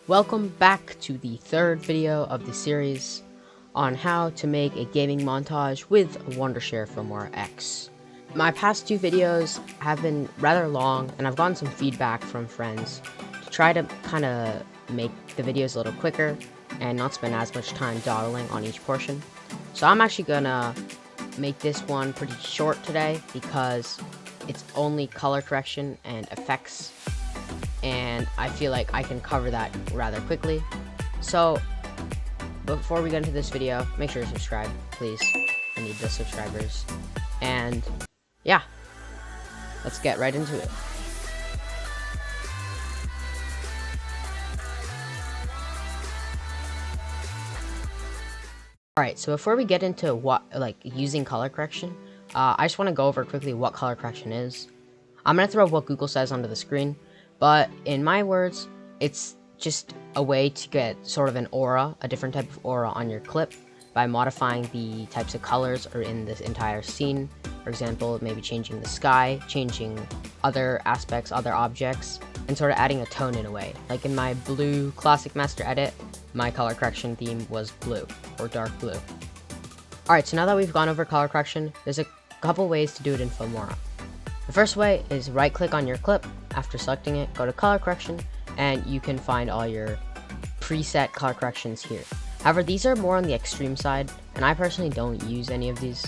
Welcome back to the third video of the series on how to make a gaming montage with Wondershare Filmora X. My past two videos have been rather long, and I've gotten some feedback from friends to try to kind of make the videos a little quicker and not spend as much time dawdling on each portion. So I'm actually gonna make this one pretty short today because it's only color correction and effects, and I feel like I can cover that rather quickly. So before we get into this video, make sure to subscribe, please. I need the subscribers. And yeah, let's get right into it. Alright, so before we get into using color correction, I just want to go over quickly what color correction is. I'm going to throw up what Google says onto the screen, but in my words, it's just a way to get sort of an aura, a different type of aura on your clip by modifying the types of colors are in this entire scene. For example, maybe changing the sky, changing other aspects, other objects, and sort of adding a tone in a way. Like in my blue classic master edit, my color correction theme was blue, or dark blue. Alright, so now that we've gone over color correction, there's a couple ways to do it in Filmora. The first way is right click on your clip. After selecting it, go to color correction, and you can find all your preset color corrections here. However, these are more on the extreme side, and I personally don't use any of these.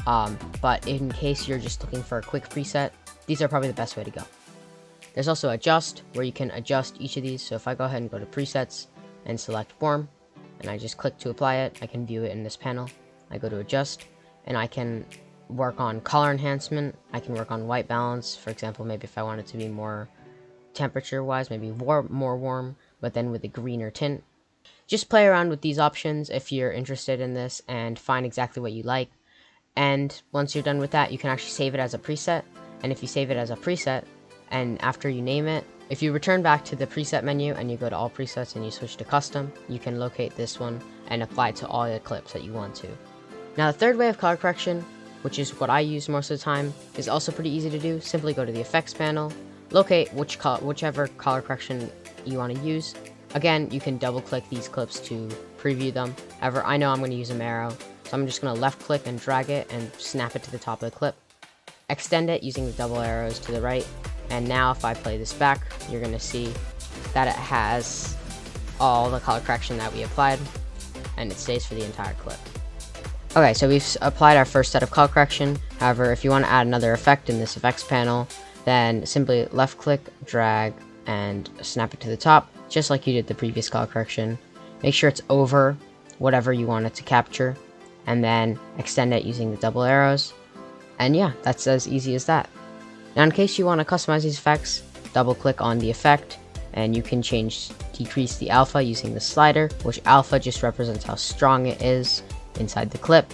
But in case you're just looking for a quick preset, these are probably the best way to go. There's also adjust, where you can adjust each of these. So if I go ahead and go to presets and select warm, and I just click to apply it, I can view it in this panel. I go to adjust, and I can work on color enhancement. I can work on white balance. For example, maybe if I want it to be more temperature wise, maybe more warm, but then with a greener tint. Just play around with these options if you're interested in this and find exactly what you like. And once you're done with that, you can actually save it as a preset. And if you save it as a preset, and after you name it, if you return back to the preset menu and you go to all presets and you switch to custom, you can locate this one and apply it to all the clips that you want to. Now the third way of color correction, which is what I use most of the time, is also pretty easy to do. Simply go to the effects panel, locate whichever color correction you want to use. Again, you can double click these clips to preview them. However, I know I'm going to use a arrow, so I'm just going to left click and drag it and snap it to the top of the clip. Extend it using the double arrows to the right. And now if I play this back, you're going to see that it has all the color correction that we applied, and it stays for the entire clip. Okay, so we've applied our first set of color correction. However, if you want to add another effect in this effects panel, then simply left click, drag, and snap it to the top, just like you did the previous color correction. Make sure it's over whatever you want it to capture, and then extend it using the double arrows. And yeah, that's as easy as that. Now in case you want to customize these effects, double click on the effect, and you can decrease the alpha using the slider, which alpha just represents how strong it is inside the clip.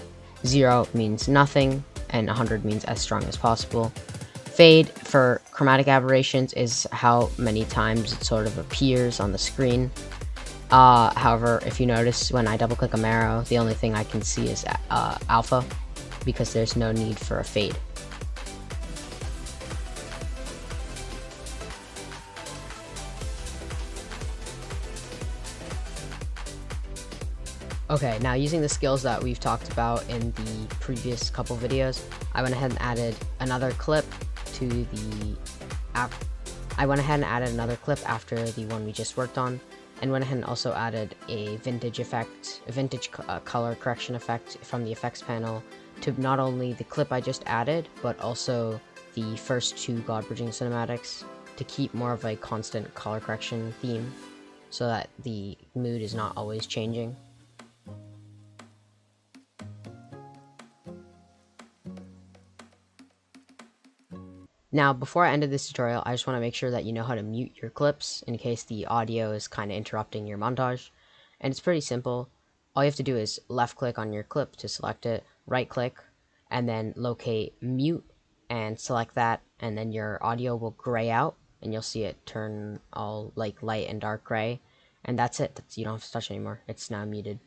0 means nothing, and 100 means as strong as possible. Fade for chromatic aberrations is how many times it sort of appears on the screen. However, if you notice when I double click a arrow, the only thing I can see is alpha, because there's no need for a fade. Okay, now using the skills that we've talked about in the previous couple videos, I went ahead and added another clip to the app. I went ahead and added another clip after the one we just worked on, and went ahead and also added a vintage effect, a vintage color correction effect from the effects panel to not only the clip I just added, but also the first two God Bridging cinematics to keep more of a constant color correction theme so that the mood is not always changing. Now, before I ended this tutorial, I just want to make sure that you know how to mute your clips in case the audio is kind of interrupting your montage. And it's pretty simple. All you have to do is left click on your clip to select it, right click, and then locate mute and select that, and then your audio will gray out and you'll see it turn all like light and dark gray. And that's it. You don't have to touch anymore. It's now muted.